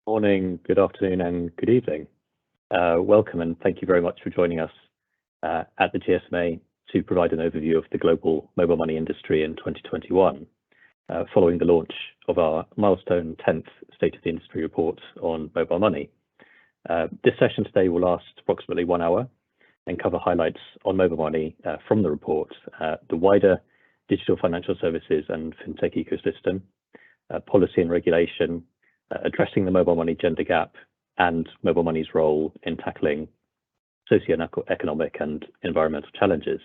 Morning, good afternoon, and good evening. Welcome, and thank you very much for joining us at the GSMA to provide an overview of the global mobile money industry in 2021, following the launch of our milestone 10th State of the Industry report on mobile money. This session today will last approximately 1 hour and cover highlights on mobile money from the report, the wider digital financial services and fintech ecosystem, policy and regulation, addressing the mobile money gender gap, and mobile money's role in tackling socio-economic and environmental challenges.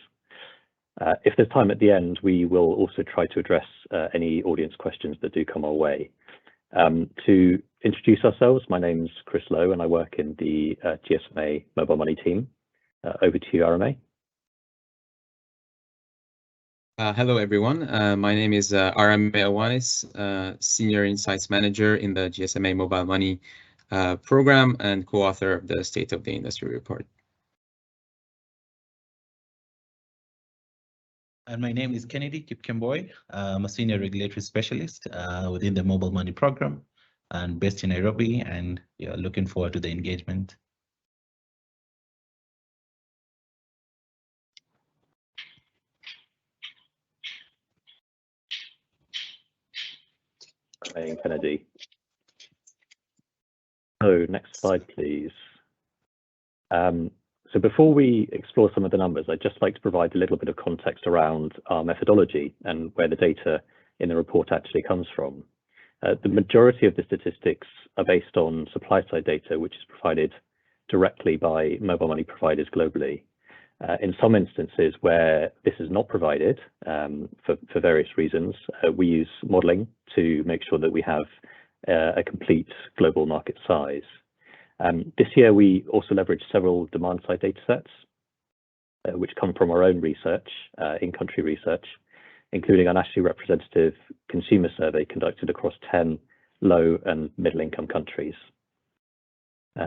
If there's time at the end, we will also try to address any audience questions that do come our way. To introduce ourselves, my name's Chris Lowe and I work in the GSMA Mobile Money team. Over to you, RMA. Hello, everyone. My name is RMA Awanis, Senior Insights Manager in the GSMA Mobile Money program and co-author of the State of the Industry report. And my name is Kennedy Kipkemboy. I'm a Senior Regulatory Specialist within the Mobile Money program and based in Nairobi, and looking forward to the engagement. Kennedy. So next slide, please. So before we explore some of the numbers, I'd just like to provide a little bit of context around our methodology and where the data in the report actually comes from. The majority of the statistics are based on supply-side data, which is provided directly by mobile money providers globally. In some instances where this is not provided for various reasons, we use modeling to make sure that we have a complete global market size. This year, we also leveraged several demand-side data sets, which come from our own research, in-country research, including a nationally representative consumer survey conducted across 10 low and middle-income countries.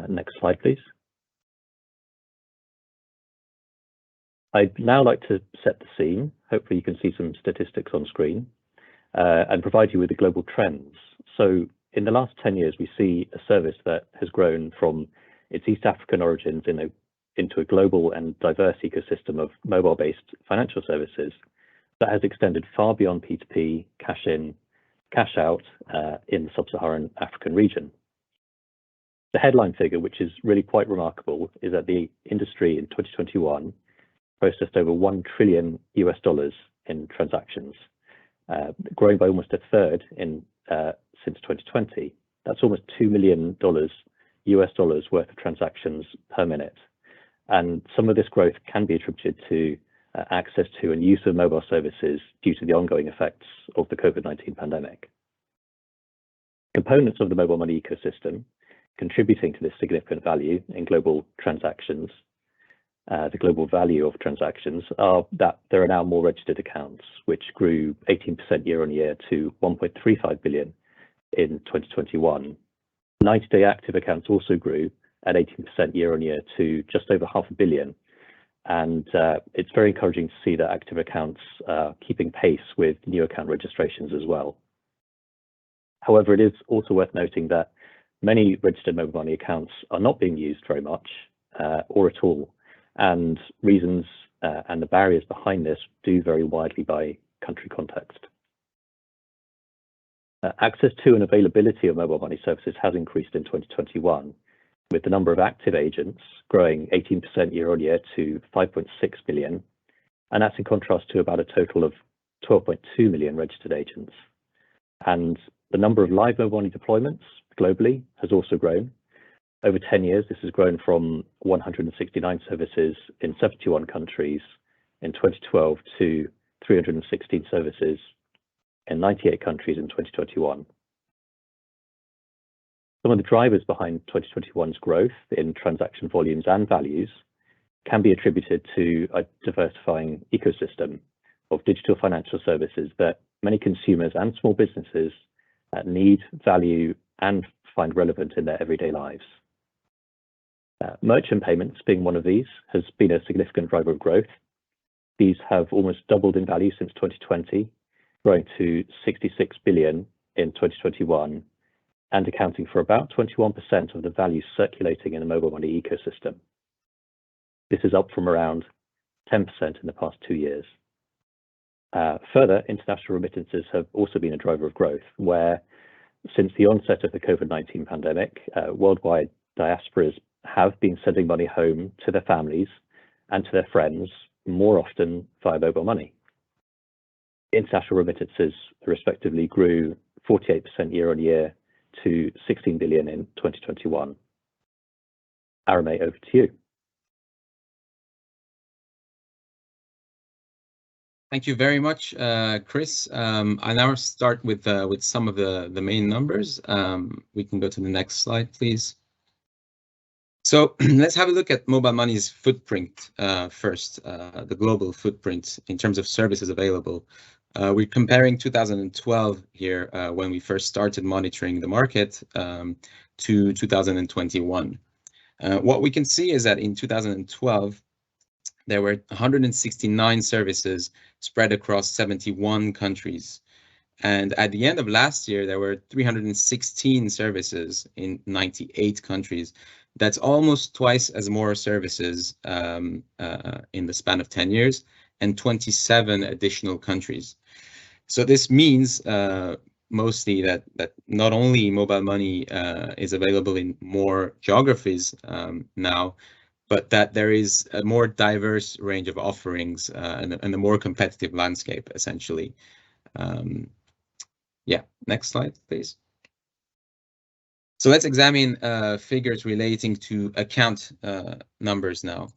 Next slide, please. I'd now like to set the scene. Hopefully you can see some statistics on screen and provide you with the global trends. So in the last 10 years, we see a service that has grown from its East African origins into a global and diverse ecosystem of mobile-based financial services that has extended far beyond P2P, cash in, cash out in the sub-Saharan African region. The headline figure, which is really quite remarkable, is that the industry in 2021 processed over $1 trillion in transactions, growing by almost a third since 2020. That's almost $2 million worth of transactions per minute. And some of this growth can be attributed to access to and use of mobile services due to the ongoing effects of the COVID-19 pandemic. Components of the mobile money ecosystem contributing to this significant value in global transactions, the global value of transactions, are that there are now more registered accounts, which grew 18% year on year to 1.35 billion in 2021. 90-day active accounts also grew at 18% year on year to just over 500 million. And it's very encouraging to see that active accounts are keeping pace with new account registrations as well. However, it is also worth noting that many registered mobile money accounts are not being used very much or at all. And reasons and the barriers behind this do vary widely by country context. Access to and availability of mobile money services has increased in 2021, with the number of active agents growing 18% year on year to 5.6 million, and that's in contrast to about a total of 12.2 million registered agents. And the number of live mobile money deployments globally has also grown. Over 10 years, this has grown from 169 services in 71 countries in 2012 to 316 services in 98 countries in 2021. Some of the drivers behind 2021's growth in transaction volumes and values can be attributed to a diversifying ecosystem of digital financial services that many consumers and small businesses need, value, and find relevant in their everyday lives. Merchant payments, being one of these, has been a significant driver of growth. These have almost doubled in value since 2020, growing to 66 billion in 2021, and accounting for about 21% of the value circulating in the mobile money ecosystem. This is up from around 10% in the past 2 years. Further, international remittances have also been a driver of growth, where since the onset of the COVID-19 pandemic, worldwide diasporas have been sending money home to their families and to their friends more often via mobile money. International remittances respectively grew 48% year on year to 16 billion in 2021. Arame, over to you. Thank you very much, Chris. I'll now start with some of the main numbers. We can go to the next slide, please. So let's have a look at mobile money's footprint first, the global footprint in terms of services available. We're comparing 2012 here, when we first started monitoring the market, to 2021. What we can see is that in 2012, there were 169 services spread across 71 countries. And at the end of last year, there were 316 services in 98 countries. That's almost twice as more services in the span of 10 years and 27 additional countries. So this means mostly that not only mobile money is available in more geographies now, but that there is a more diverse range of offerings and a more competitive landscape, essentially. Yeah, next slide, please. So let's examine figures relating to account numbers now.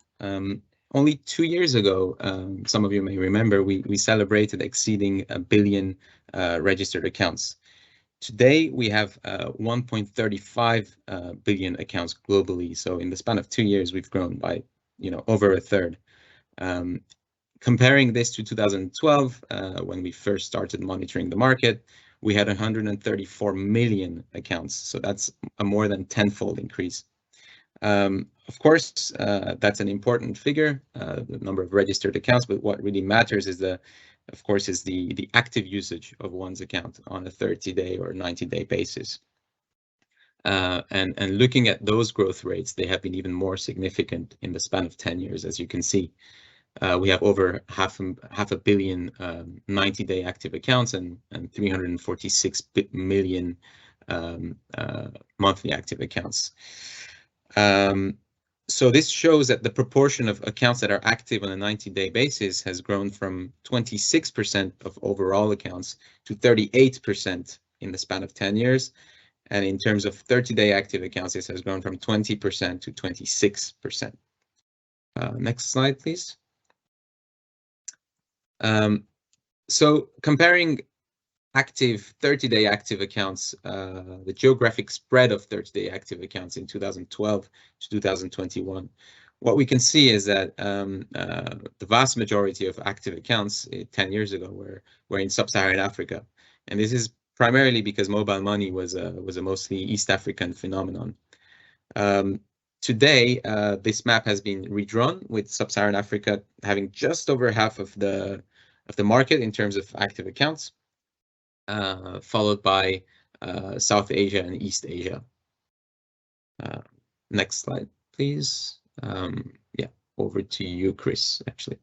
Only 2 years ago, some of you may remember, we celebrated exceeding 1 billion registered accounts. Today, we have 1.35 billion accounts globally. So in the span of 2 years, we've grown by, over a third. Comparing this to 2012, when we first started monitoring the market, we had 134 million accounts. So that's a more than tenfold increase. Of course, that's an important figure, the number of registered accounts, but what really matters is the active usage of one's account on a 30-day or 90-day basis. And looking at those growth rates, they have been even more significant in the span of 10 years, as you can see. We have over half a billion 90-day active accounts and 346 million monthly active accounts. So this shows that the proportion of accounts that are active on a 90-day basis has grown from 26% of overall accounts to 38% in the span of 10 years. And in terms of 30-day active accounts, this has grown from 20% to 26%. Next slide, please. So comparing 30-day active accounts, the geographic spread of 30-day active accounts in 2012 to 2021, what we can see is that the vast majority of active accounts 10 years ago were in sub-Saharan Africa. And this is primarily because mobile money was a mostly East African phenomenon. Today, this map has been redrawn, with sub-Saharan Africa having just over half of the market in terms of active accounts, followed by South Asia and East Asia. Next slide, please. Yeah, over to you, Chris, actually.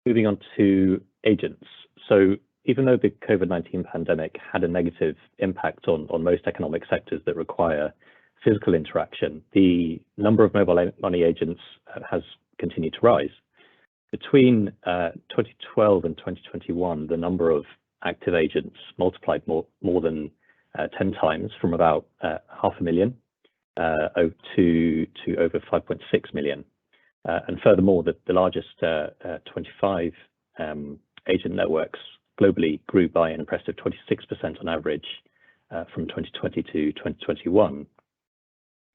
Moving on to agents. So even though the COVID-19 pandemic had a negative impact on most economic sectors that require physical interaction, the number of mobile money agents has continued to rise. Between 2012 and 2021, the number of active agents multiplied more than 10 times, from about 500,000 to over 5.6 million. And furthermore, the largest 25 agent networks globally grew by an impressive 26% on average from 2020 to 2021.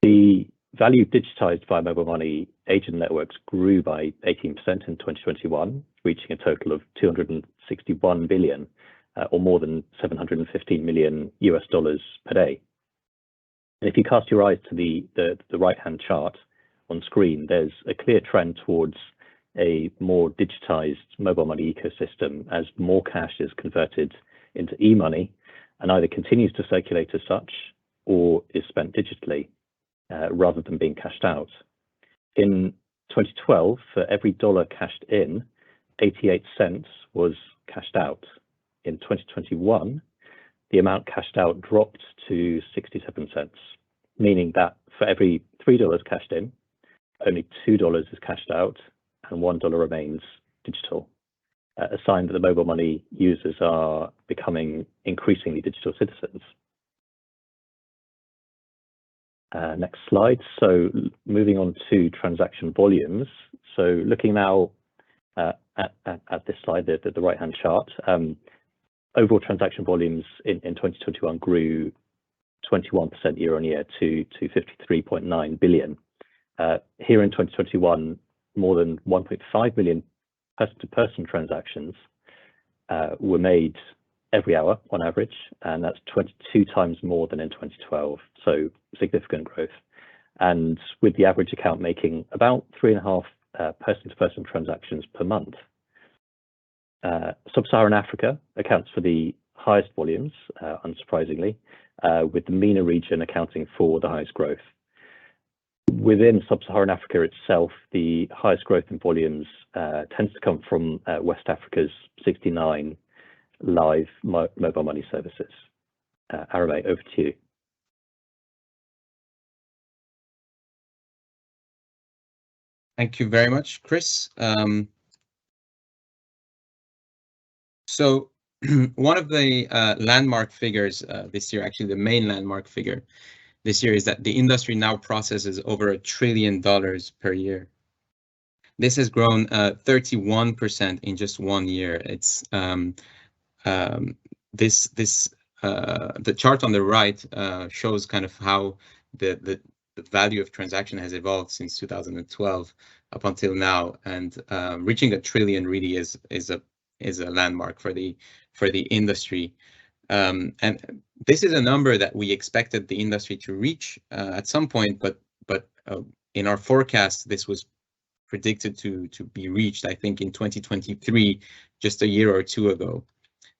The value digitized via mobile money agent networks grew by 18% in 2021, reaching a total of 261 billion, or more than $715 million per day. And if you cast your eyes to the right-hand chart on screen, there's a clear trend towards a more digitized mobile money ecosystem as more cash is converted into e-money and either continues to circulate as such or is spent digitally rather than being cashed out. In 2012, for every dollar cashed in, 88 cents was cashed out. In 2021, the amount cashed out dropped to 67 cents, meaning that for every $3 cashed in, only $2 is cashed out and $1 remains digital, a sign that the mobile money users are becoming increasingly digital citizens. Next slide. So moving on to transaction volumes. So looking now at this slide, the right-hand chart, overall transaction volumes in 2021 grew 21% year on year to 53.9 billion. Here in 2021, more than 1.5 million person-to-person transactions were made every hour on average, and that's 22 times more than in 2012, so significant growth. And with the average account making about 3.5 person-to-person transactions per month. Sub-Saharan Africa accounts for the highest volumes, unsurprisingly, with the MENA region accounting for the highest growth. Within Sub-Saharan Africa itself, the highest growth in volumes tends to come from West Africa's 69 live mobile money services. Arame, over to you. Thank you very much, Chris. So one of the landmark figures this year, actually the main landmark figure this year, is that the industry now processes over $1 trillion per year. This has grown 31% in just 1 year. It's the chart on the right shows kind of how the value of transaction has evolved since 2012 up until now, and reaching $1 trillion really is a landmark for the industry. And this is a number that we expected the industry to reach at some point, but in our forecast, this was predicted to be reached, I think, in 2023, just a year or two ago.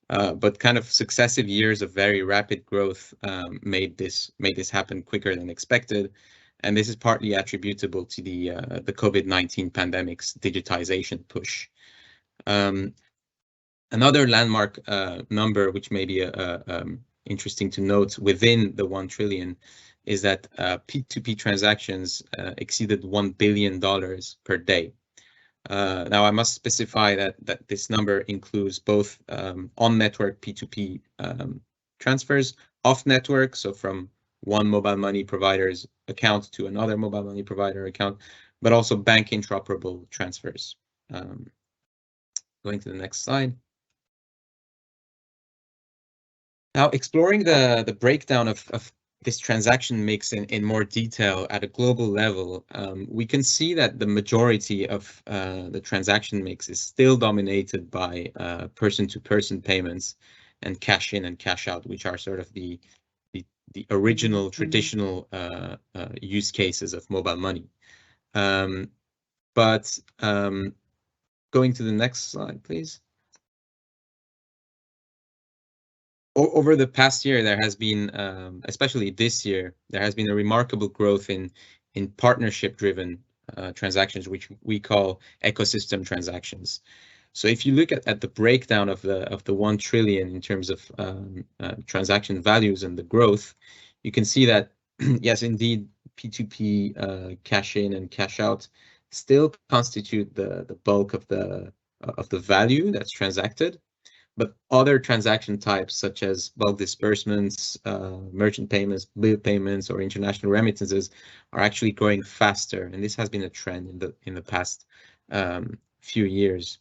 But kind of successive years of very rapid growth made this happen quicker than expected, and this is partly attributable to the COVID-19 pandemic's digitization push. Another landmark number, which may be interesting to note within the 1 trillion, is that P2P transactions exceeded $1 billion per day. Now, I must specify that this number includes both on-network P2P transfers, off-network, so from one mobile money provider's account to another mobile money provider account, but also bank interoperable transfers. Going to the next slide. Now, exploring the breakdown of this transaction mix in more detail at a global level, we can see that the majority of the transaction mix is still dominated by person-to-person payments and cash in and cash out, which are sort of the original traditional use cases of mobile money. But going to the next slide, please. Over the past year, there has been, especially this year, there has been a remarkable growth in partnership-driven transactions, which we call ecosystem transactions. So if you look at the breakdown of the 1 trillion in terms of transaction values and the growth, you can see that yes, indeed, P2P cash in and cash out still constitute the bulk of the value that's transacted. But other transaction types, such as bulk disbursements, merchant payments, bill payments, or international remittances, are actually growing faster, and this has been a trend in the past few years.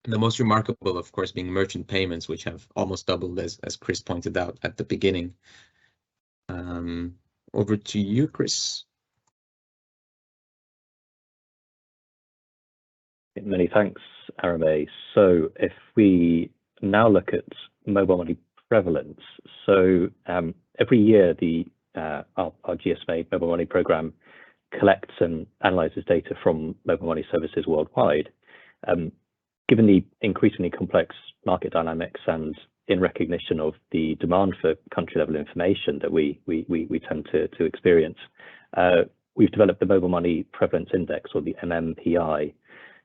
And the most remarkable, of course, being merchant payments, which have almost doubled, as Chris pointed out at the beginning. Over to you, Chris. Many thanks, Arame. So if we now look at mobile money prevalence, so every year our GSMA Mobile Money program collects and analyzes data from mobile money services worldwide. Given the increasingly complex market dynamics and in recognition of the demand for country-level information that we tend to experience, we've developed the Mobile Money Prevalence Index, or the MMPI,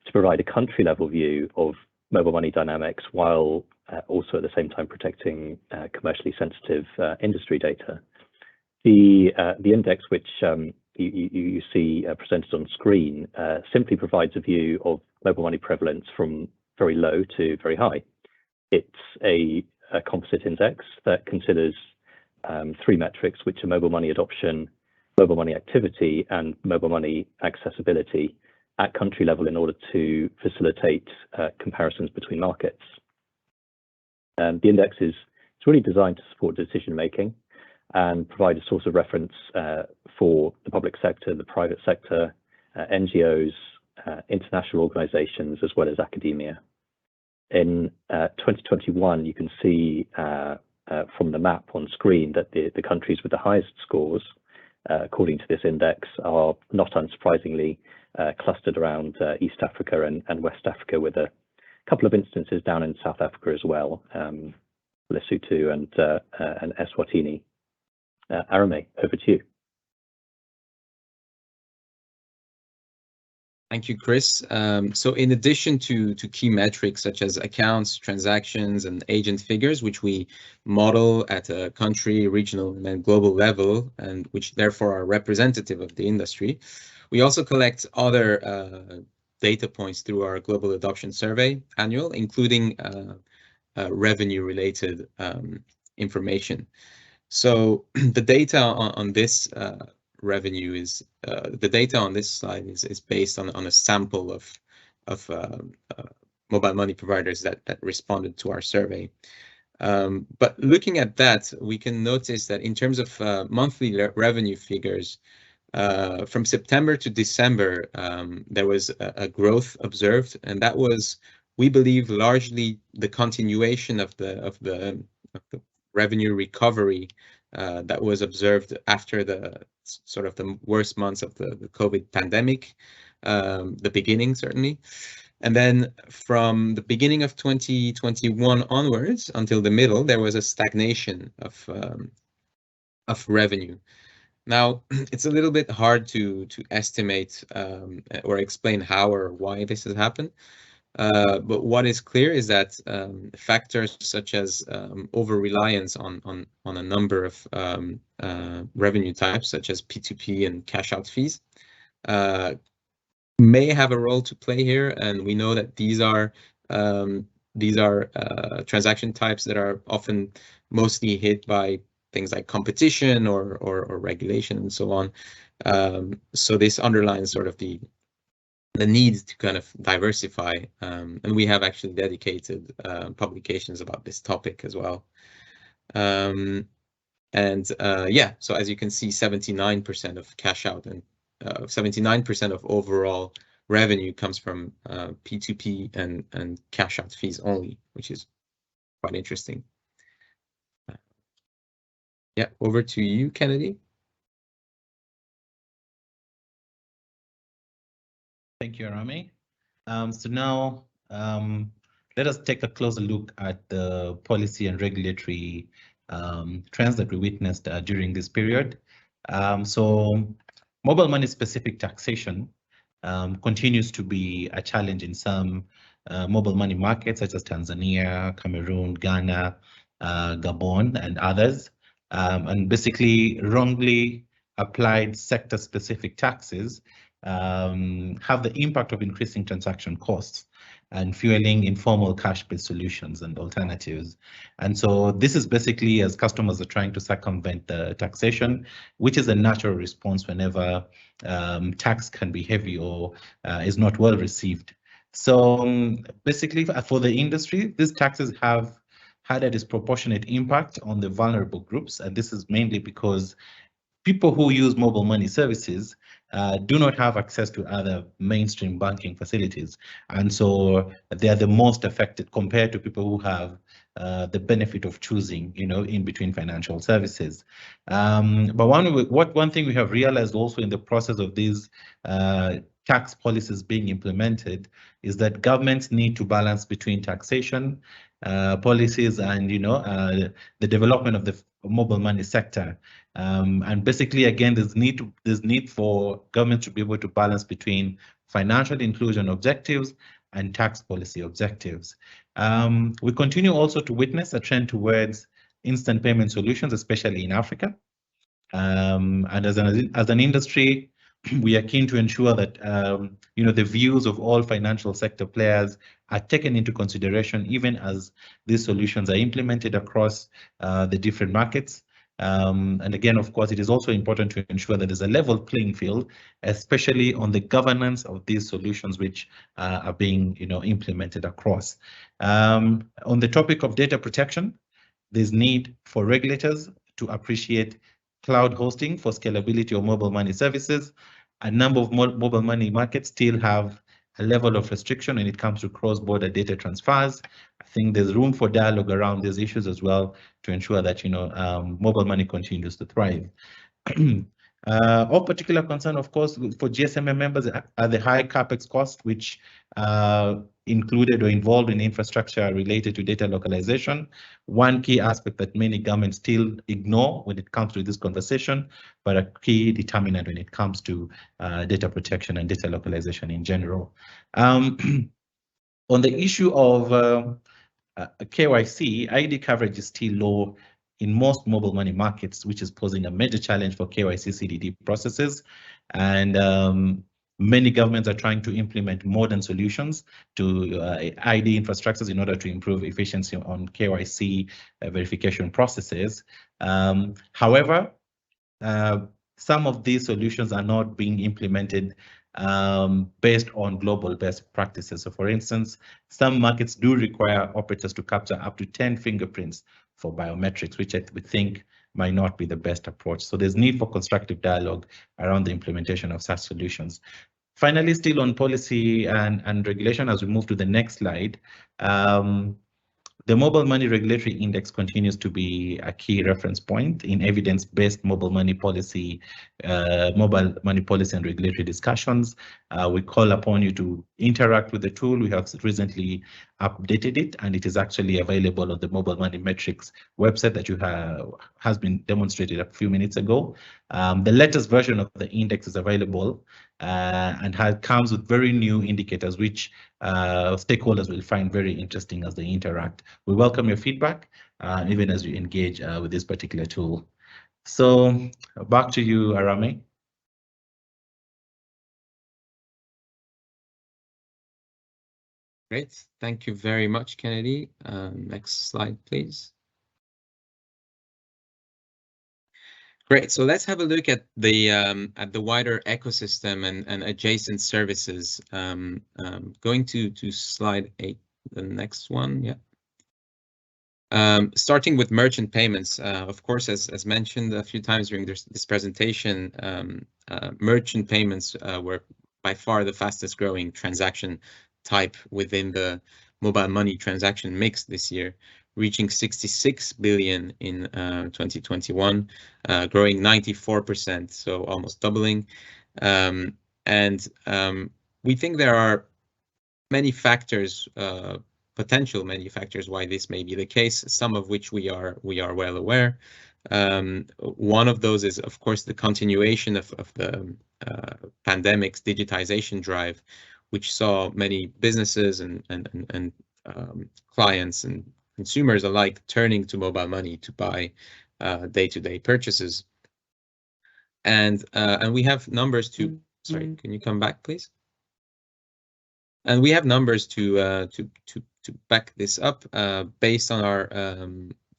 to provide a country-level view of mobile money dynamics while also at the same time protecting commercially sensitive industry data. The index, which you see presented on screen, simply provides a view of mobile money prevalence from very low to very high. It's a composite index that considers three metrics, which are mobile money adoption, mobile money activity, and mobile money accessibility at country level in order to facilitate comparisons between markets. The index is really designed to support decision making and provide a source of reference for the public sector, the private sector, NGOs, international organizations, as well as academia. In 2021, you can see from the map on screen that the countries with the highest scores, according to this index, are not unsurprisingly clustered around East Africa and West Africa, with a couple of instances down in South Africa as well, Lesotho and Eswatini. Arame, over to you. Thank you, Chris. So in addition to key metrics such as accounts, transactions, and agent figures, which we model at a country, regional, and then global level, and which therefore are representative of the industry, we also collect other data points through our Global Adoption Survey annual, including revenue-related information. So the data on this revenue is the data on this slide is based on a sample of mobile money providers that responded to our survey. But looking at that, we can notice that in terms of monthly revenue figures, from September to December, there was a growth observed, and that was, we believe, largely the continuation of the revenue recovery that was observed after the sort of the worst months of the COVID pandemic, the beginning certainly. And then from the beginning of 2021 onwards until the middle, there was a stagnation of revenue. Now, it's a little bit hard to estimate or explain how or why this has happened. But what is clear is that factors such as over-reliance on a number of revenue types, such as P2P and cash-out fees, may have a role to play here. And we know that these are transaction types that are often mostly hit by things like competition or regulation and so on. So this underlines sort of the need to kind of diversify, and we have actually dedicated publications about this topic as well. Yeah, so as you can see, 79% of cash out and 79% of overall revenue comes from P2P and cash out fees only, which is quite interesting. Yeah, over to you, Kennedy. Thank you, Arame. So now let us take a closer look at the policy and regulatory trends that we witnessed during this period. So mobile money specific taxation continues to be a challenge in some mobile money markets such as Tanzania, Cameroon, Ghana, Gabon, and others. And basically wrongly applied sector specific taxes have the impact of increasing transaction costs and fueling informal cash-based solutions and alternatives. And so this is basically as customers are trying to circumvent the taxation, which is a natural response whenever tax can be heavy or is not well received. So basically for the industry, these taxes have had a disproportionate impact on the vulnerable groups, and this is mainly because people who use mobile money services do not have access to other mainstream banking facilities, and so they are the most affected compared to people who have the benefit of choosing, in between financial services. But one thing we have realized also in the process of these tax policies being implemented is that governments need to balance between taxation policies and the development of the mobile money sector. And basically, again, there's need for government to be able to balance between financial inclusion objectives and tax policy objectives. We continue also to witness a trend towards instant payment solutions, especially in Africa. And as an industry, we are keen to ensure that the views of all financial sector players are taken into consideration, even as these solutions are implemented across the different markets. And again, of course, it is also important to ensure that there's a level playing field, especially on the governance of these solutions which are being implemented across. On the topic of data protection, there's need for regulators to appreciate cloud hosting for scalability of mobile money services. A number of mobile money markets still have a level of restriction when it comes to cross-border data transfers. I think there's room for dialogue around these issues as well to ensure that mobile money continues to thrive. Of particular concern, of course, for GSMA members are the high capex costs, which included or involved in infrastructure related to data localization. One key aspect that many governments still ignore when it comes to this conversation, but a key determinant when it comes to data protection and data localization in general. On the issue of KYC, ID coverage is still low in most mobile money markets, which is posing a major challenge for KYC CDD processes. And many governments are trying to implement modern solutions to ID infrastructures in order to improve efficiency on KYC verification processes. However, some of these solutions are not being implemented based on global best practices. So for instance, some markets do require operators to capture up to 10 fingerprints for biometrics, which we think might not be the best approach. So there's need for constructive dialogue around the implementation of such solutions. Finally, still on policy and regulation, as we move to the next slide, the Mobile Money Regulatory Index continues to be a key reference point in evidence-based mobile money policy and regulatory discussions. We call upon you to interact with the tool. We have recently updated it, and it is actually available on the Mobile Money Metrics website that has been demonstrated a few minutes ago. The latest version of the index is available and comes with very new indicators, which stakeholders will find very interesting as they interact. We welcome your feedback, even as you engage with this particular tool. So back to you, Arame. Great, thank you very much, Kennedy. Next slide, please. Great, so let's have a look at the wider ecosystem and adjacent services. Going to slide 8, the next one, yeah. Starting with merchant payments, of course, as mentioned a few times during this presentation, merchant payments were by far the fastest growing transaction type within the mobile money transaction mix this year, reaching 66 billion in 2021, growing 94%, so almost doubling. We think there are many factors, potential many factors why this may be the case, some of which we are well aware. One of those is, of course, the continuation of the pandemic's digitization drive, which saw many businesses and clients and consumers alike turning to mobile money to buy day-to-day purchases. And we have numbers to, sorry, can you come back, please? And we have numbers to back this up based on our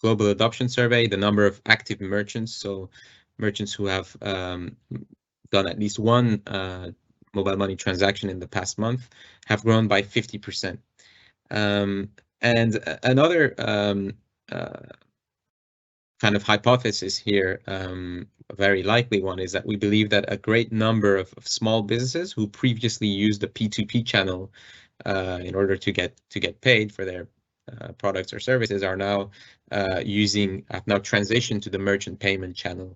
global adoption survey. The number of active merchants, so merchants who have done at least one mobile money transaction in the past month, have grown by 50%. And another kind of hypothesis here, a very likely one, is that we believe that a great number of small businesses who previously used the P2P channel in order to get paid for their products or services are now have now transitioned to the merchant payment channel.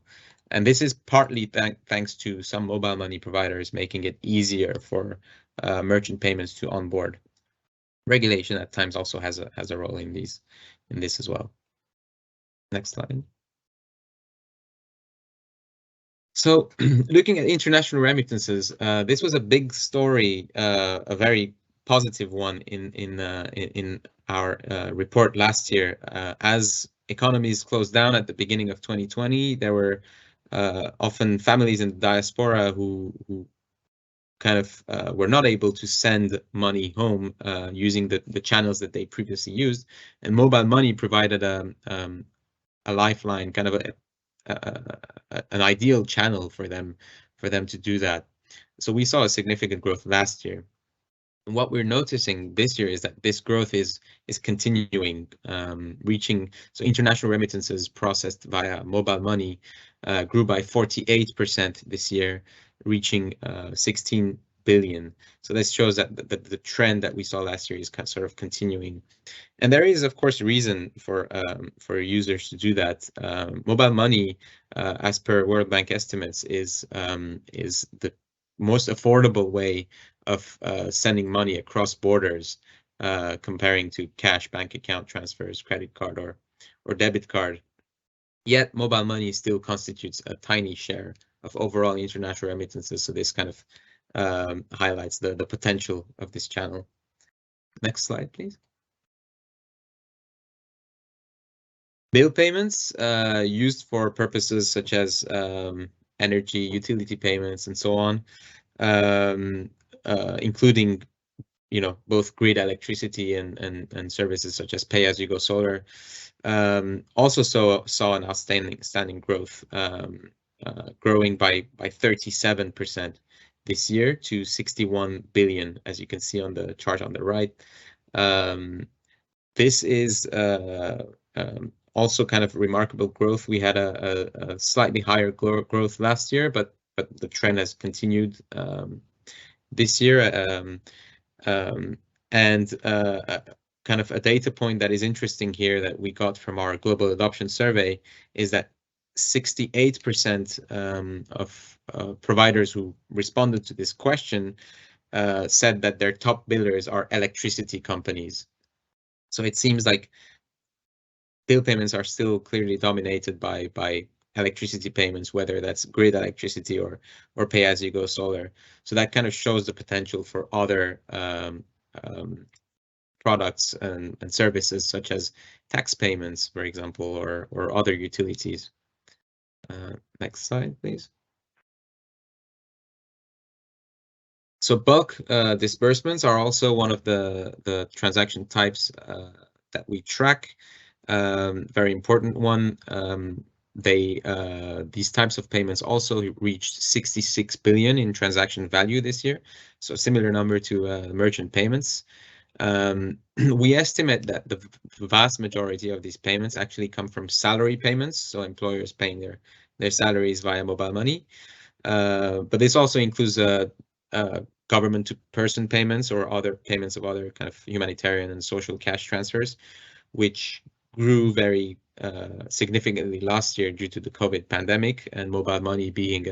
And this is partly thanks to some mobile money providers making it easier for merchant payments to onboard. Regulation at times also has a role in this as well. Next slide. So looking at international remittances, this was a big story, a very positive one in our report last year. As economies closed down at the beginning of 2020, there were often families in the diaspora who kind of were not able to send money home using the channels that they previously used, and mobile money provided a lifeline, kind of an ideal channel for them to do that. So we saw a significant growth last year. And what we're noticing this year is that this growth is continuing, reaching, so international remittances processed via mobile money grew by 48% this year, reaching 16 billion. So this shows that the trend that we saw last year is sort of continuing. And there is, of course, reason for users to do that. Mobile money, as per World Bank estimates, is the most affordable way of sending money across borders, comparing to cash, bank account transfers, credit card, or debit card. Yet mobile money still constitutes a tiny share of overall international remittances. So this kind of highlights the potential of this channel. Next slide, please. Bill payments used for purposes such as energy, utility payments, and so on, including, both grid electricity and services such as pay-as-you-go solar, also saw an outstanding growth, growing by 37% this year to 61 billion, as you can see on the chart on the right. This is also kind of remarkable growth. We had a slightly higher growth last year, but the trend has continued this year. Kind of a data point that is interesting here that we got from our global adoption survey is that 68% of providers who responded to this question said that their top billers are electricity companies. So it seems like bill payments are still clearly dominated by electricity payments, whether that's grid electricity or pay-as-you-go solar. So that kind of shows the potential for other products and services such as tax payments, for example, or other utilities. Next slide, please. So bulk disbursements are also one of the transaction types that we track. Very important one. These types of payments also reached 66 billion in transaction value this year, so a similar number to merchant payments. We estimate that the vast majority of these payments actually come from salary payments, so employers paying their salaries via mobile money. But this also includes government-to-person payments or other payments of other kind of humanitarian and social cash transfers, which grew very significantly last year due to the COVID pandemic, and mobile money being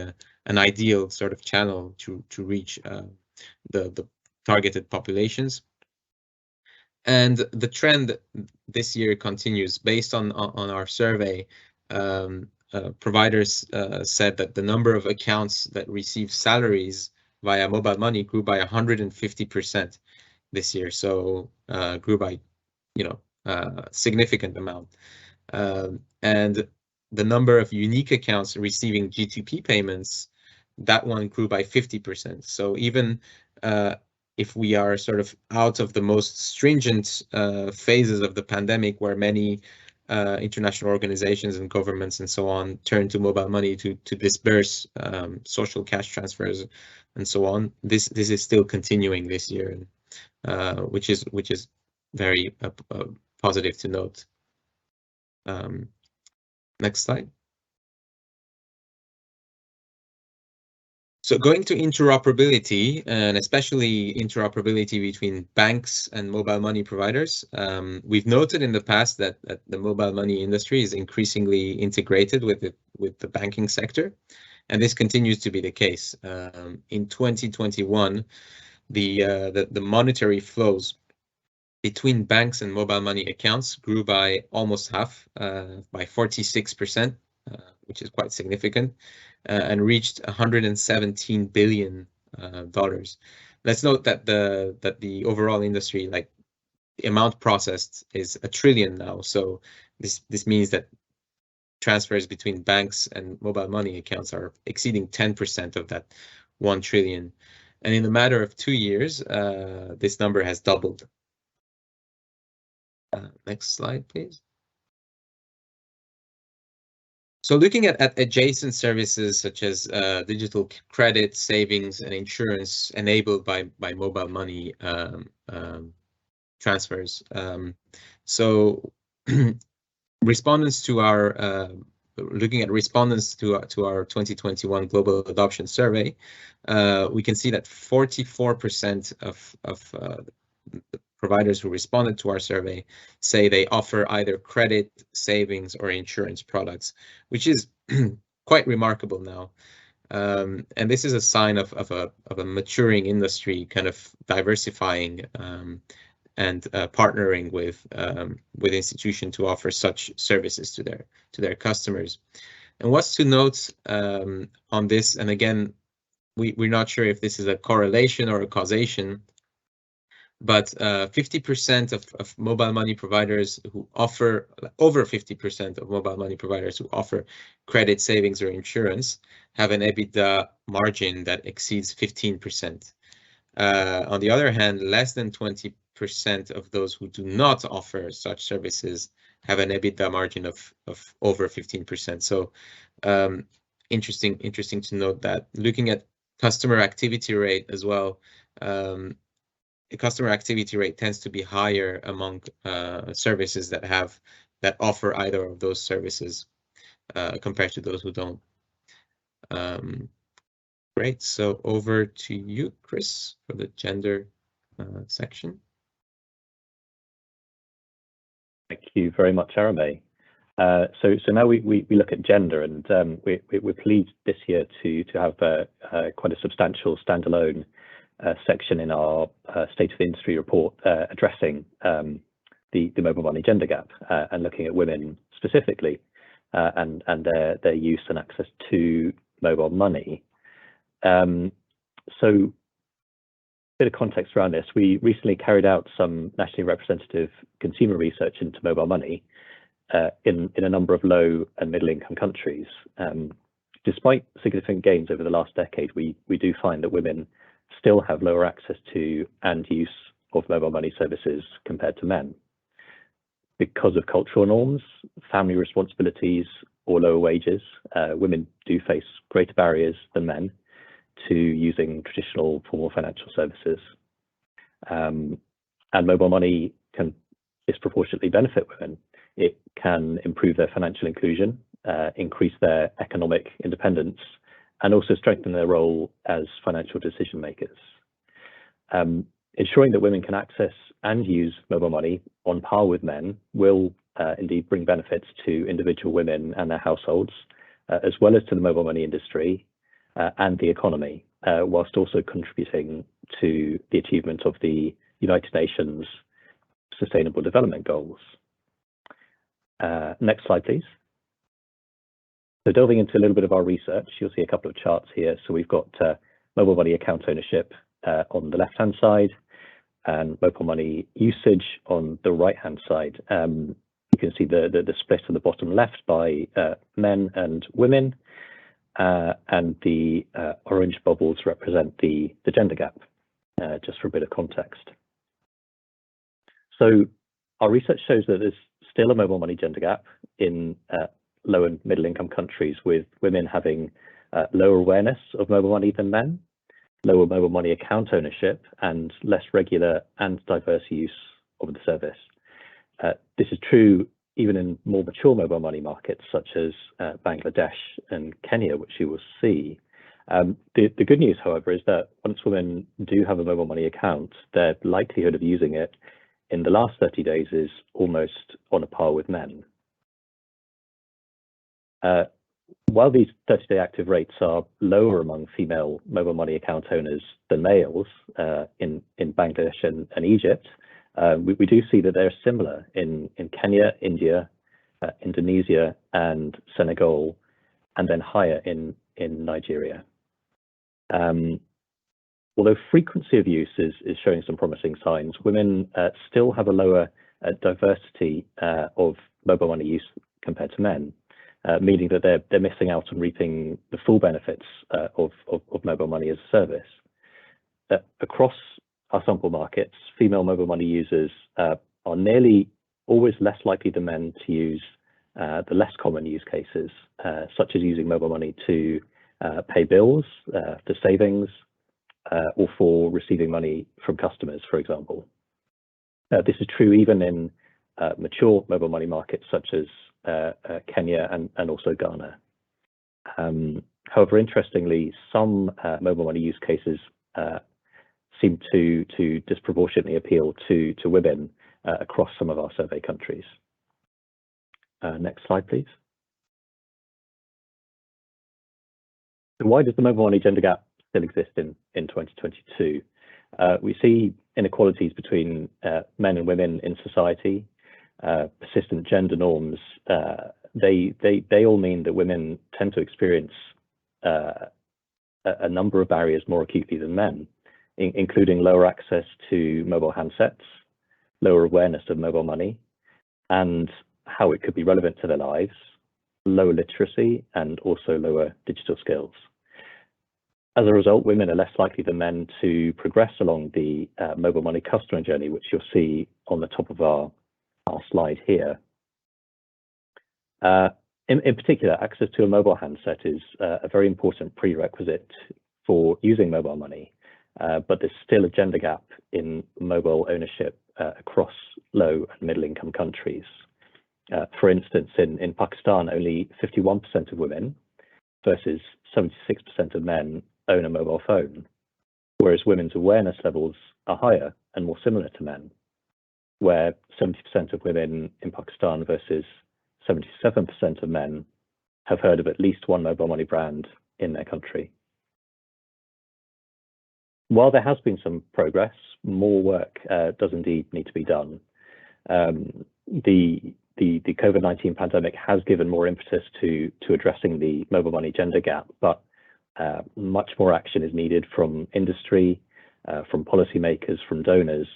an ideal sort of channel to reach the targeted populations. And the trend this year continues. Based on our survey, providers said that the number of accounts that receive salaries via mobile money grew by 150% this year. So grew by, significant amount. And the number of unique accounts receiving G2P payments, that one grew by 50%. So even if we are sort of out of the most stringent phases of the pandemic, where many international organizations and governments and so on turn to mobile money to disperse social cash transfers and so on, this is still continuing this year, which is very positive to note. Next slide. So going to interoperability, and especially interoperability between banks and mobile money providers, we've noted in the past that the mobile money industry is increasingly integrated with the banking sector, and this continues to be the case. In 2021, the monetary flows between banks and mobile money accounts grew by almost half, by 46%, which is quite significant, and reached $117 billion. Let's note that the overall industry, like the amount processed, is $1 trillion now. So this means that transfers between banks and mobile money accounts are exceeding 10% of that 1 trillion. And in a matter of 2 years, this number has doubled. Next slide, please. So looking at adjacent services such as digital credit, savings, and insurance enabled by mobile money transfers. So respondents to our looking at respondents to our 2021 Global Adoption Survey, we can see that 44% of providers who responded to our survey say they offer either credit, savings, or insurance products, which is quite remarkable now. And this is a sign of a maturing industry, kind of diversifying and partnering with institutions to offer such services to their customers. And what's to note on this, and again, we're not sure if this is a correlation or a causation, but 50% of mobile money providers who offer, over 50% of mobile money providers who offer credit, savings, or insurance have an EBITDA margin that exceeds 15%. On the other hand, less than 20% of those who do not offer such services have an EBITDA margin of over 15%. So interesting to note that. Looking at customer activity rate as well, the customer activity rate tends to be higher among services that offer either of those services compared to those who don't. Great, so over to you, Chris, for the gender section. Thank you very much, Arame. So now we look at gender, and we're pleased this year to have quite a substantial standalone section in our State of the Industry report addressing the mobile money gender gap and looking at women specifically and their use and access to mobile money. So a bit of context around this. We recently carried out some nationally representative consumer research into mobile money in a number of low and middle income countries. Despite significant gains over the last decade, we do find that women still have lower access to and use of mobile money services compared to men. Because of cultural norms, family responsibilities, or lower wages, women do face greater barriers than men to using traditional formal financial services. And mobile money can disproportionately benefit women. It can improve their financial inclusion, increase their economic independence, and also strengthen their role as financial decision makers. Ensuring that women can access and use mobile money on par with men will indeed bring benefits to individual women and their households, as well as to the mobile money industry and the economy, whilst also contributing to the achievement of the United Nations Sustainable Development Goals. Next slide, please. So delving into a little bit of our research, you'll see a couple of charts here. So we've got mobile money account ownership on the left-hand side and mobile money usage on the right-hand side. You can see the split on the bottom left by men and women, and the orange bubbles represent the gender gap, just for a bit of context. So our research shows that there's still a mobile money gender gap in low and middle income countries, with women having lower awareness of mobile money than men, lower mobile money account ownership, and less regular and diverse use of the service. This is true even in more mature mobile money markets such as Bangladesh and Kenya, which you will see. The good news, however, is that once women do have a mobile money account, their likelihood of using it in the last 30 days is almost on a par with men. While these 30-day active rates are lower among female mobile money account owners than males in Bangladesh and Egypt, we do see that they're similar in Kenya, India, Indonesia, and Senegal, and then higher in Nigeria. Although frequency of use is showing some promising signs, women still have a lower diversity of mobile money use compared to men, meaning that they're missing out on reaping the full benefits of mobile money as a service. Across our sample markets, female mobile money users are nearly always less likely than men to use the less common use cases, such as using mobile money to pay bills, for savings, or for receiving money from customers, for example. This is true even in mature mobile money markets such as Kenya and also Ghana. However, interestingly, some mobile money use cases seem to disproportionately appeal to women across some of our survey countries. Next slide, please. So why does the mobile money gender gap still exist in 2022? We see inequalities between men and women in society. Persistent gender norms, they all mean that women tend to experience a number of barriers more acutely than men, including lower access to mobile handsets, lower awareness of mobile money, and how it could be relevant to their lives, lower literacy, and also lower digital skills. As a result, women are less likely than men to progress along the mobile money customer journey, which you'll see on the top of our slide here. In particular, access to a mobile handset is a very important prerequisite for using mobile money, but there's still a gender gap in mobile ownership across low and middle income countries. For instance, in Pakistan, only 51% of women versus 76% of men own a mobile phone, whereas women's awareness levels are higher and more similar to men, where 70% of women in Pakistan versus 77% of men have heard of at least one mobile money brand in their country. While there has been some progress, more work does indeed need to be done. The COVID-19 pandemic has given more impetus to addressing the mobile money gender gap, but much more action is needed from industry, from policymakers, from donors,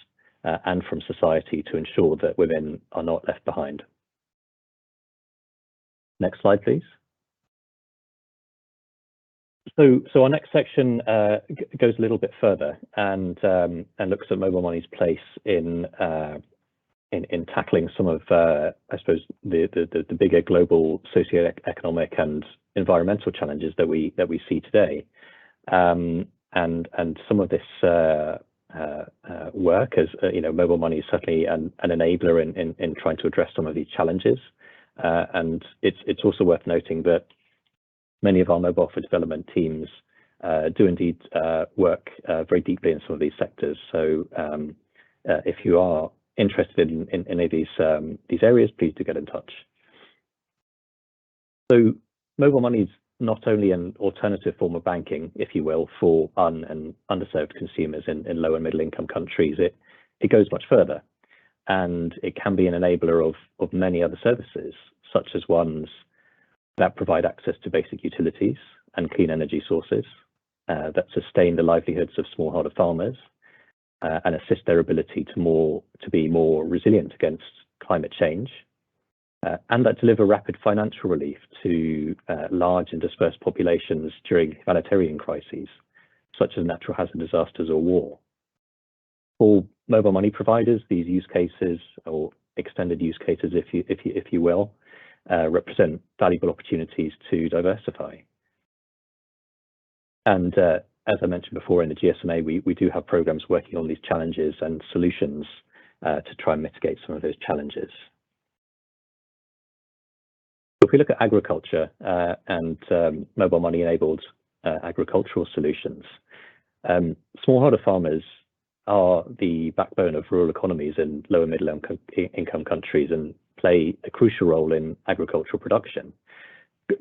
and from society to ensure that women are not left behind. Next slide, please. So our next section goes a little bit further and looks at mobile money's place in tackling some of, I suppose, the bigger global socioeconomic and environmental challenges that we see today, and some of this work, as mobile money is certainly an enabler in trying to address some of these challenges, and it's also worth noting that many of our mobile for development teams do indeed work very deeply in some of these sectors. So if you are interested in any of these areas, please do get in touch. So mobile money is not only an alternative form of banking, if you will, for and underserved consumers in low and middle income countries. It goes much further, and it can be an enabler of many other services, such as ones that provide access to basic utilities and clean energy sources, that sustain the livelihoods of smallholder farmers, and assist their ability to be more resilient against climate change, and that deliver rapid financial relief to large and dispersed populations during humanitarian crises, such as natural hazard disasters or war. For mobile money providers, these use cases, or extended use cases, if you will, represent valuable opportunities to diversify. And as I mentioned before, in the GSMA, we do have programs working on these challenges and solutions to try and mitigate some of those challenges. if we look at agriculture and mobile money enabled agricultural solutions, smallholder farmers are the backbone of rural economies in lower middle income countries and play a crucial role in agricultural production.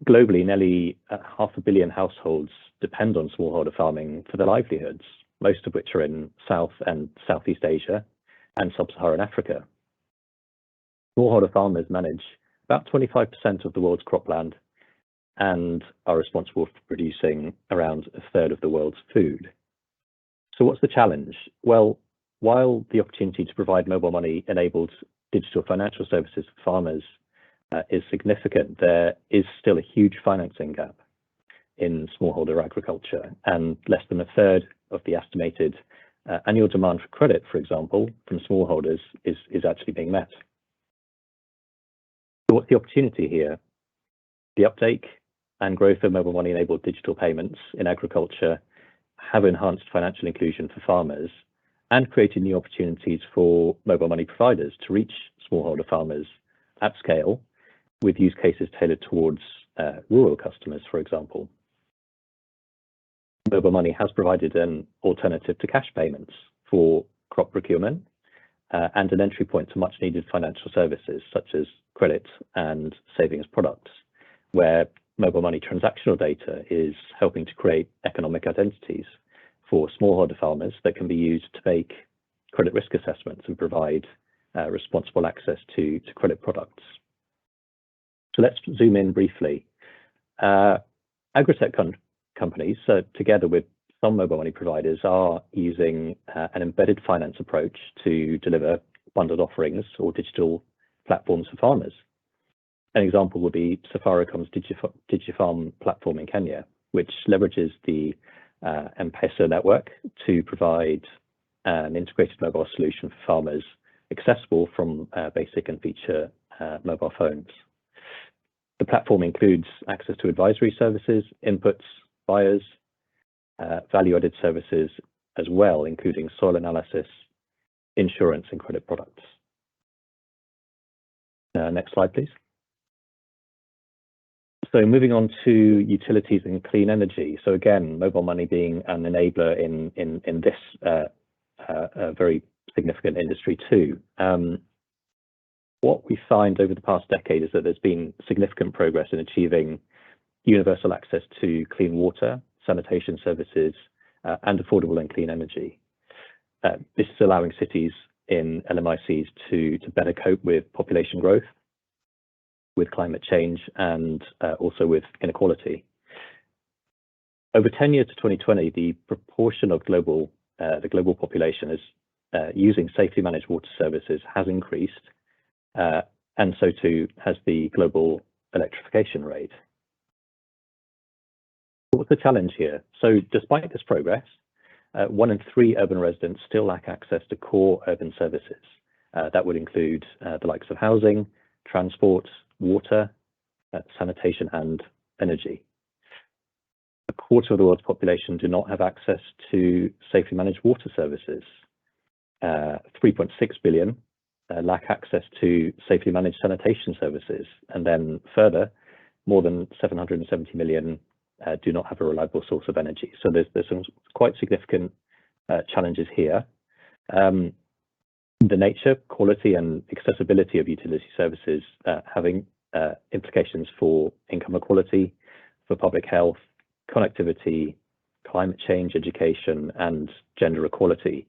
Globally, nearly 500 million households depend on smallholder farming for their livelihoods, most of which are in South and Southeast Asia and Sub-Saharan Africa. Smallholder farmers manage about 25% of the world's cropland and are responsible for producing around a third of the world's food. So what's the challenge? Well, while the opportunity to provide mobile money enabled digital financial services for farmers is significant, there is still a huge financing gap in smallholder agriculture, and less than a third of the estimated annual demand for credit, for example, from smallholders is actually being met. So what's the opportunity here? The uptake and growth of mobile money enabled digital payments in agriculture have enhanced financial inclusion for farmers and created new opportunities for mobile money providers to reach smallholder farmers at scale, with use cases tailored towards rural customers, for example. Mobile money has provided an alternative to cash payments for crop procurement and an entry point to much needed financial services such as credit and savings products, where mobile money transactional data is helping to create economic identities for smallholder farmers that can be used to make credit risk assessments and provide responsible access to credit products. So let's zoom in briefly. Agritech companies, together with some mobile money providers, are using an embedded finance approach to deliver bundled offerings or digital platforms for farmers. An example would be Safaricom's Digifarm platform in Kenya, which leverages the M-Pesa network to provide an integrated mobile solution for farmers accessible from basic and feature mobile phones. The platform includes access to advisory services, inputs, buyers, value-added services as well, including soil analysis, insurance, and credit products. Next slide, please. So moving on to utilities and clean energy. So again, mobile money being an enabler in this very significant industry too. What we find over the past decade is that there's been significant progress in achieving universal access to clean water, sanitation services, and affordable and clean energy. This is allowing cities in LMICs to better cope with population growth, with climate change, and also with inequality. Over 10 years to 2020, the proportion of the global population is using safely managed water services has increased, and so too has the global electrification rate. What's the challenge here? So despite this progress, 1 in 3 urban residents still lack access to core urban services. That would include the likes of housing, transport, water, sanitation, and energy. A quarter of the world's population do not have access to safely managed water services. 3.6 billion lack access to safely managed sanitation services. And then further, more than 770 million do not have a reliable source of energy. So there's some quite significant challenges here. The nature, quality, and accessibility of utility services having implications for income equality, for public health, connectivity, climate change, education, and gender equality,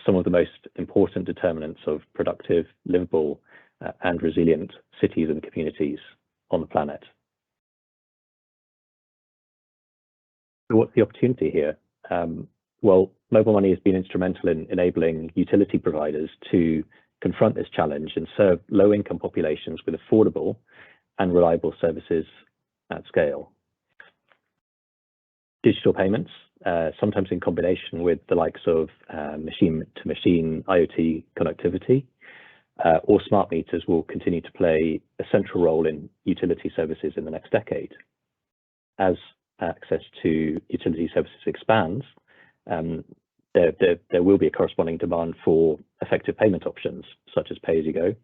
some of the most important determinants of productive, livable, and resilient cities and communities on the planet. So what's the opportunity here? Well, mobile money has been instrumental in enabling utility providers to confront this challenge and serve low-income populations with affordable and reliable services at scale. Digital payments, sometimes in combination with the likes of machine-to-machine IoT connectivity, or smart meters, will continue to play a central role in utility services in the next decade. As access to utility services expands, there will be a corresponding demand for effective payment options, such as pay-as-you-go,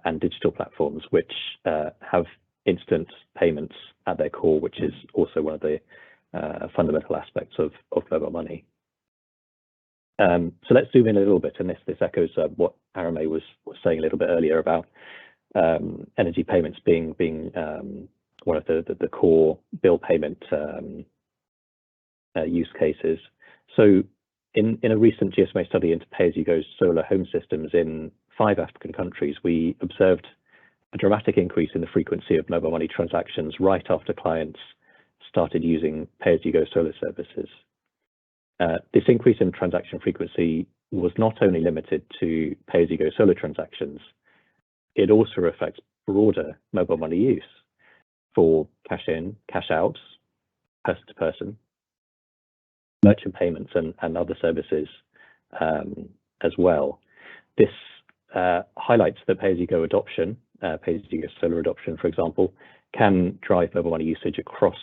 and digital platforms, which have instant payments at their core, which is also one of the fundamental aspects of mobile money. So let's zoom in a little bit, and this echoes what Arame was saying a little bit earlier about energy payments being one of the core bill payment use cases. So in a recent GSMA study into pay-as-you-go solar home systems in 5 African countries, we observed a dramatic increase in the frequency of mobile money transactions right after clients started using pay-as-you-go solar services. This increase in transaction frequency was not only limited to pay-as-you-go solar transactions, it also reflects broader mobile money use for cash in, cash out, person to person, merchant payments, and other services as well. This highlights that pay-as-you-go adoption, pay-as-you-go solar adoption, for example, can drive mobile money usage across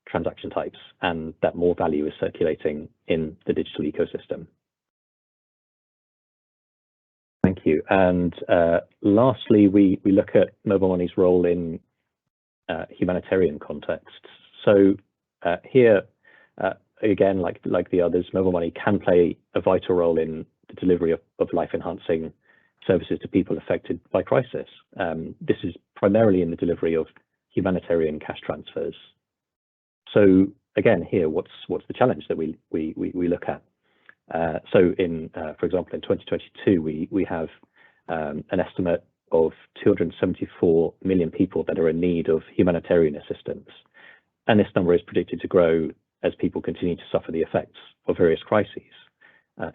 transaction types, and that more value is circulating in the digital ecosystem. Thank you. And lastly, we look at mobile money's role in humanitarian contexts. So here, again, like the others, mobile money can play a vital role in the delivery of life-enhancing services to people affected by crisis. This is primarily in the delivery of humanitarian cash transfers. So again, here, what's the challenge that we look at? So for example, in 2022, we have an estimate of 274 million people that are in need of humanitarian assistance. And this number is predicted to grow as people continue to suffer the effects of various crises,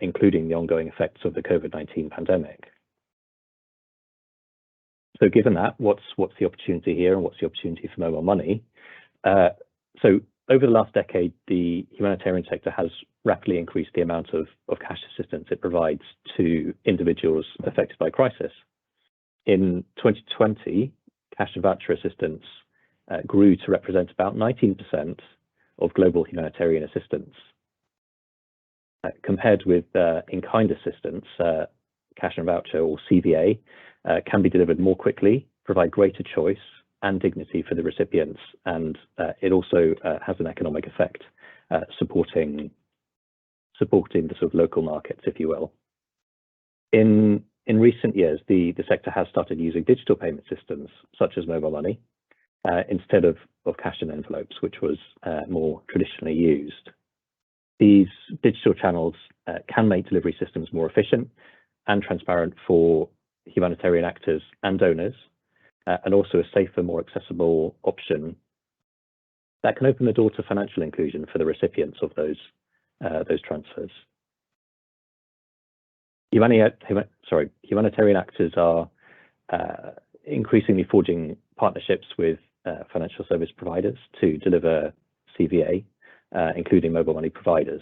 including the ongoing effects of the COVID-19 pandemic. So given that, what's the opportunity here, and what's the opportunity for mobile money? So over the last decade, the humanitarian sector has rapidly increased the amount of cash assistance it provides to individuals affected by crisis. In 2020, cash and voucher assistance grew to represent about 19% of global humanitarian assistance. Compared with in-kind assistance, cash and voucher, or CVA, can be delivered more quickly, provide greater choice and dignity for the recipients, and it also has an economic effect, supporting the sort of local markets, if you will. In recent years, the sector has started using digital payment systems, such as mobile money, instead of cash and envelopes, which was more traditionally used. These digital channels can make delivery systems more efficient and transparent for humanitarian actors and donors, and also a safer, more accessible option that can open the door to financial inclusion for the recipients of those transfers. Humanitarian actors are increasingly forging partnerships with financial service providers to deliver CVA, including mobile money providers.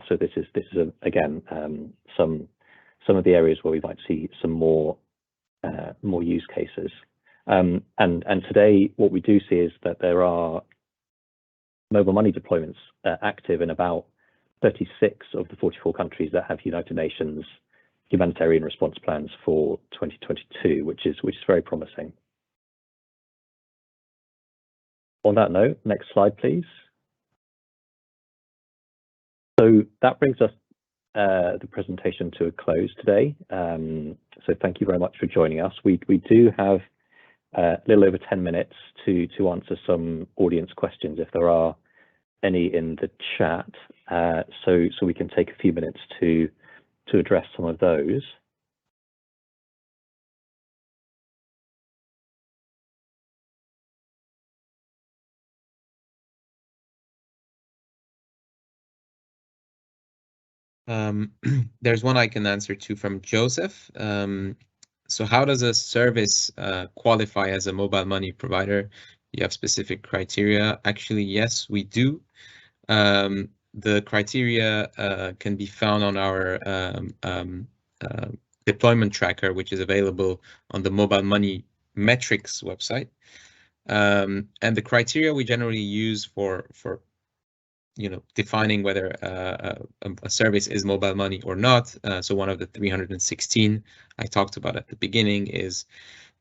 So this is again some of the areas where we might see some more use cases. And today, what we do see is that there are mobile money deployments active in about 36 of the 44 countries that have United Nations humanitarian response plans for 2022, which is very promising. On that note, next slide, please. So that brings us the presentation to a close today. So thank you very much for joining us. We do have a little over 10 minutes to answer some audience questions, if there are any in the chat. So we can take a few minutes to address some of those. There's one I can answer to from Joseph. So how does a service qualify as a mobile money provider? You have specific criteria. Actually, yes, we do. The criteria can be found on our deployment tracker, which is available on the Mobile Money Metrics website. And the criteria we generally use for defining whether a service is mobile money or not. So one of the 316 I talked about at the beginning is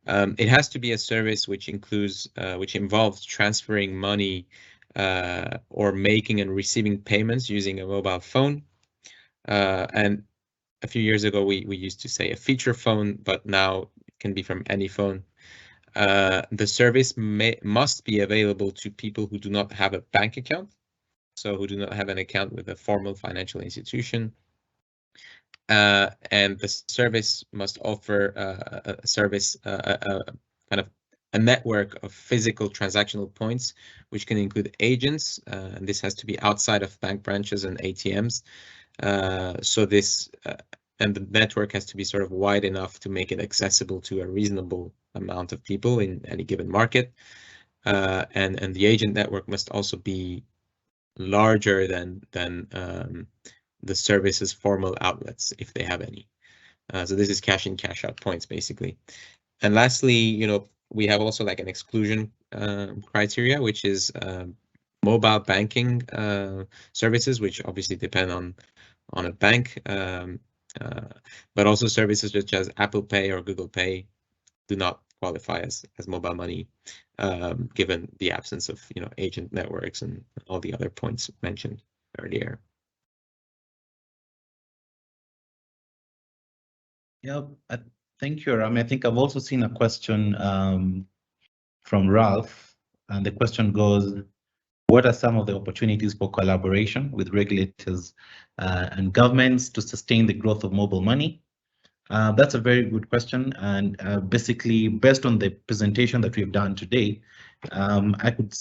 It has to be a service which involves transferring money or making and receiving payments using a mobile phone. And a few years ago, we used to say a feature phone, but now it can be from any phone. The service must be available to people who do not have a bank account, so who do not have an account with a formal financial institution. And the service must offer a service, kind of a network of physical transactional points, which can include agents, and this has to be outside of bank branches and ATMs. So this and the network has to be sort of wide enough to make it accessible to a reasonable amount of people in any given market. And the agent network must also be larger than the service's formal outlets, if they have any. So this is cash in, cash out points, basically. And lastly, we have also like an exclusion criteria, which is mobile banking services, which obviously depend on a bank, but also services such as Apple Pay or Google Pay do not qualify as mobile money, given the absence of agent networks and all the other points mentioned earlier. Yeah, thank you, Rami. I think I've also seen a question from Ralph, and the question goes, what are some of the opportunities for collaboration with regulators and governments to sustain the growth of mobile money? That's a very good question, and basically, based on the presentation that we've done today, I could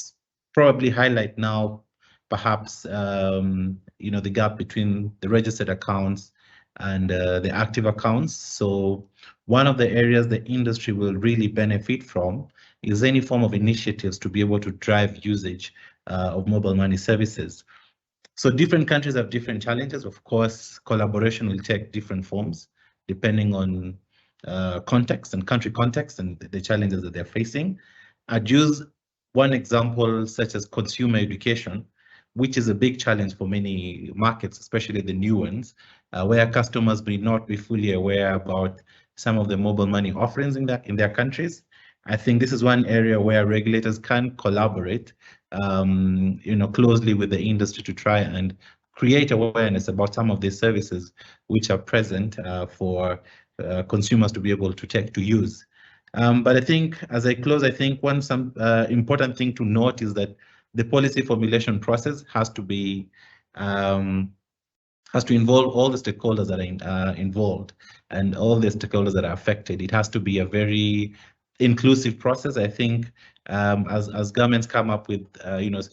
probably highlight now, perhaps, the gap between the registered accounts and the active accounts. So one of the areas the industry will really benefit from is any form of initiatives to be able to drive usage of mobile money services. So different countries have different challenges. Of course, collaboration will take different forms depending on context and country context and the challenges that they're facing. I'd use one example such as consumer education, which is a big challenge for many markets, especially the new ones, where customers may not be fully aware about some of the mobile money offerings in their countries. I think this is one area where regulators can collaborate, closely with the industry to try and create awareness about some of these services which are present for consumers to be able to use. But I think as I close, I think one important thing to note is that the policy formulation process has to involve all the stakeholders that are involved and all the stakeholders that are affected. It has to be a very inclusive process. I think as governments come up with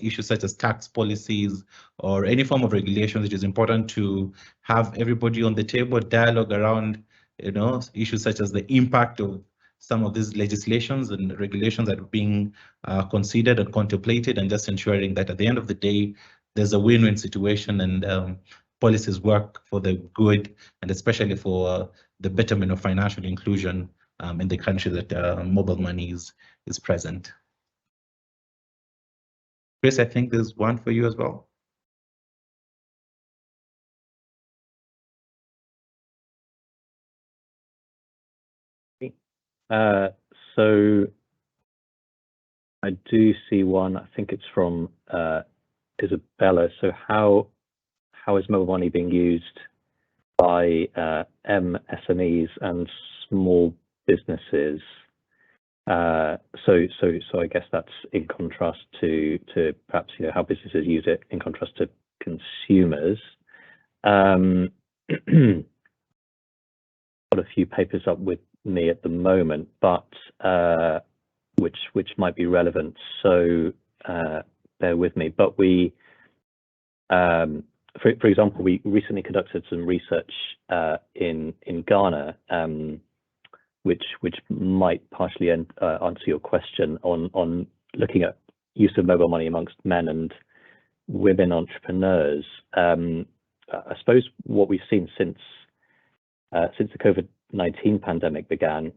issues such as tax policies or any form of regulations, it is important to have everybody on the table, dialogue around issues such as the impact of some of these legislations and regulations that are being considered and contemplated, and just ensuring that at the end of the day, there's a win-win situation and policies work for the good, and especially for the betterment of financial inclusion in the country that mobile money is present. Chris, I think there's one for you as well. So I do see one. I think it's from Isabella. So how is mobile money being used by MSMEs and small businesses? So I guess that's in contrast to perhaps how businesses use it in contrast to consumers. Got a few papers up with me at the moment, but which might be relevant. So bear with me. But we, for example, we recently conducted some research in Ghana, which might partially answer your question on looking at use of mobile money amongst men and women entrepreneurs. I suppose what we've seen since the COVID-19 pandemic began,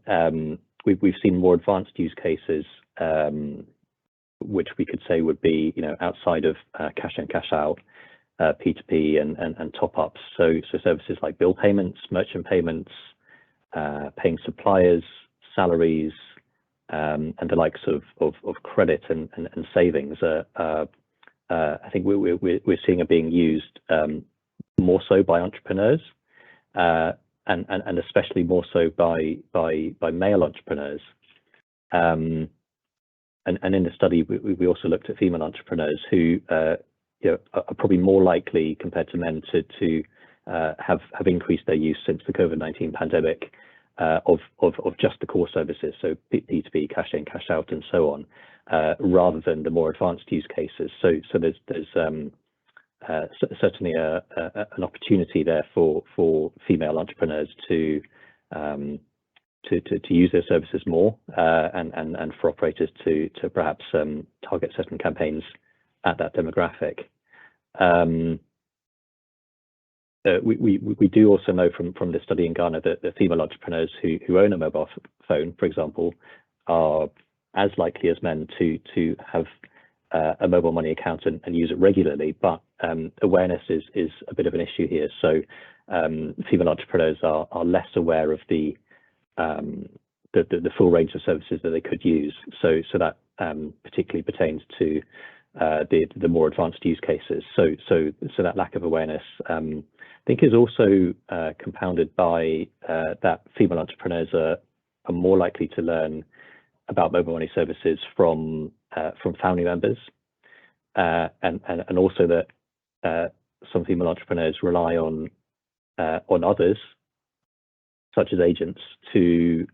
we've seen more advanced use cases, which we could say would be outside of cash in, cash out, P2P and top-ups. So services like bill payments, merchant payments, paying suppliers, salaries, the likes of credit and savings are I think we're seeing are being used more so by entrepreneurs, and especially more so by male entrepreneurs. And in the study, we also looked at female entrepreneurs who are probably more likely compared to men to have increased their use since the COVID-19 pandemic of just the core services, so P2P, cash in, cash out, and so on, rather than the more advanced use cases. So there's certainly an opportunity there for female entrepreneurs to use their services more, and for operators to perhaps target certain campaigns at that demographic. We do also know from this study in Ghana that the female entrepreneurs who own a mobile phone, for example, are as likely as men to have a mobile money account and use it regularly, but awareness is a bit of an issue here. So female entrepreneurs are less aware of the full range of services that they could use. So that particularly pertains to the more advanced use cases. So that lack of awareness, I think, is also compounded by that female entrepreneurs are more likely to learn about mobile money services from family members, and also that some female entrepreneurs rely on others, such as agents, to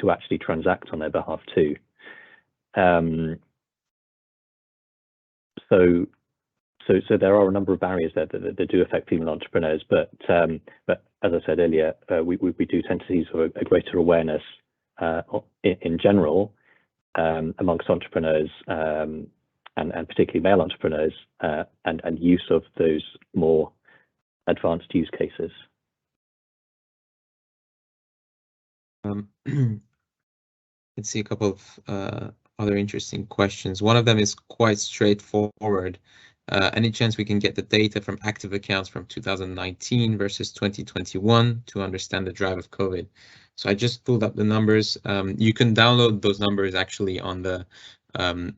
actually transact on their behalf too. So there are a number of barriers there that do affect female entrepreneurs, but as I said earlier, we do tend to see sort of a greater awareness in general amongst entrepreneurs, and particularly male entrepreneurs, and use of those more advanced use cases. Let's see a couple of other interesting questions. One of them is quite straightforward. Any chance we can get the data from active accounts from 2019 versus 2021 to understand the drive of COVID? So I just pulled up the numbers. You can download those numbers actually on the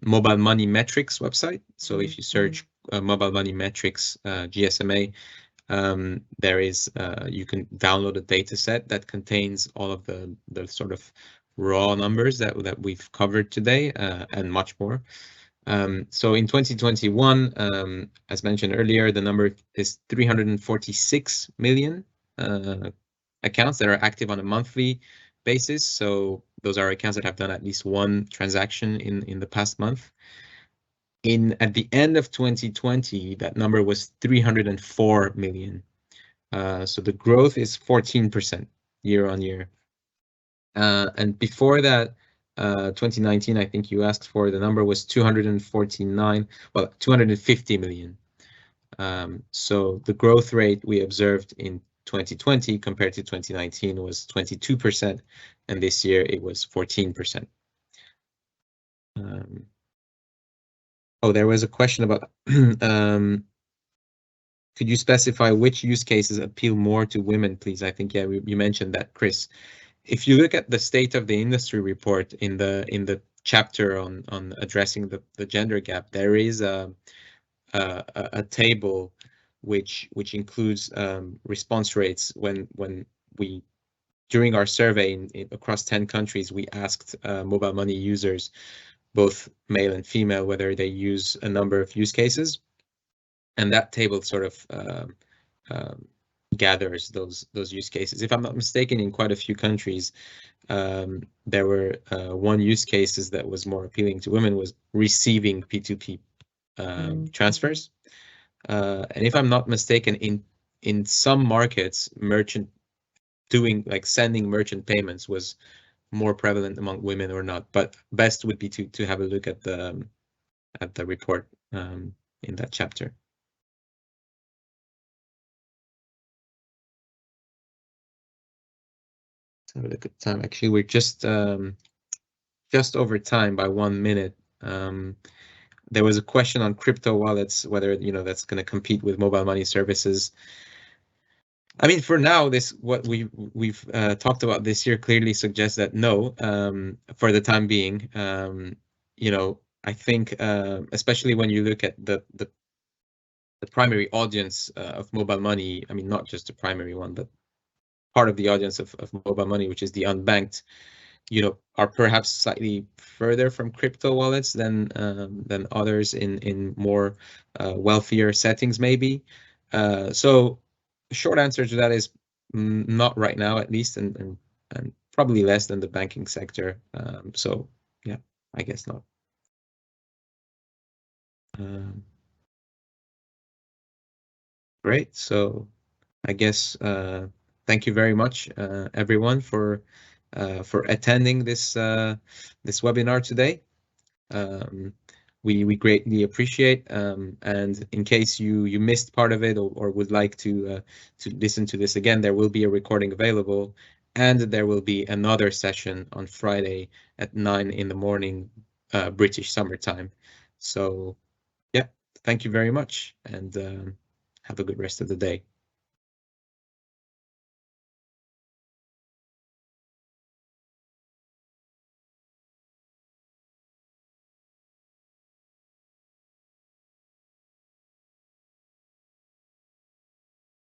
Mobile Money Metrics website. So if you search Mobile Money Metrics GSMA, there is you can download a data set that contains all of the sort of raw numbers that we've covered today, and much more. So in 2021, as mentioned earlier, the number is 346 million accounts that are active on a monthly basis. So those are accounts that have done at least one transaction in the past month. At the end of 2020, that number was 304 million. So the growth is 14% year on year. And before that, 2019, I think you asked for, the number was 250 million. So the growth rate we observed in 2020 compared to 2019 was 22%, and this year it was 14%. There was a question about could you specify which use cases appeal more to women, please? I think, yeah, you mentioned that, Chris. If you look at the state of the industry report in the chapter on addressing the gender gap, there is a table which includes response rates when we, during our survey across 10 countries, we asked mobile money users, both male and female, whether they use a number of use cases, and that table sort of gathers those use cases. If I'm not mistaken, in quite a few countries, there were one use cases that was more appealing to women was receiving P2P transfers. And if I'm not mistaken, in some markets, sending merchant payments was more prevalent among women or not. But best would be to have a look at the report in that chapter. Have a look at time. Actually, we're just over time by 1 minute. There was a question on crypto wallets, whether that's going to compete with mobile money services. I mean, for now, what we've talked about this year clearly suggests that no, for the time being. You know, I think especially when you look at the primary audience of mobile money. I mean, not just the primary one, but part of the audience of mobile money, which is the unbanked, you know, are perhaps slightly further from crypto wallets than others in more wealthier settings, maybe. So the short answer to that is not right now, at least, and probably less than the banking sector. So yeah, I guess not. Great. So I guess thank you very much, everyone, for attending this this webinar today. We greatly appreciate, and in case you missed part of it or would like to listen to this again, there will be a recording available, and there will be another session on Friday at 9 in the morning, British summertime. So yeah, thank you very much, and have a good rest of the day.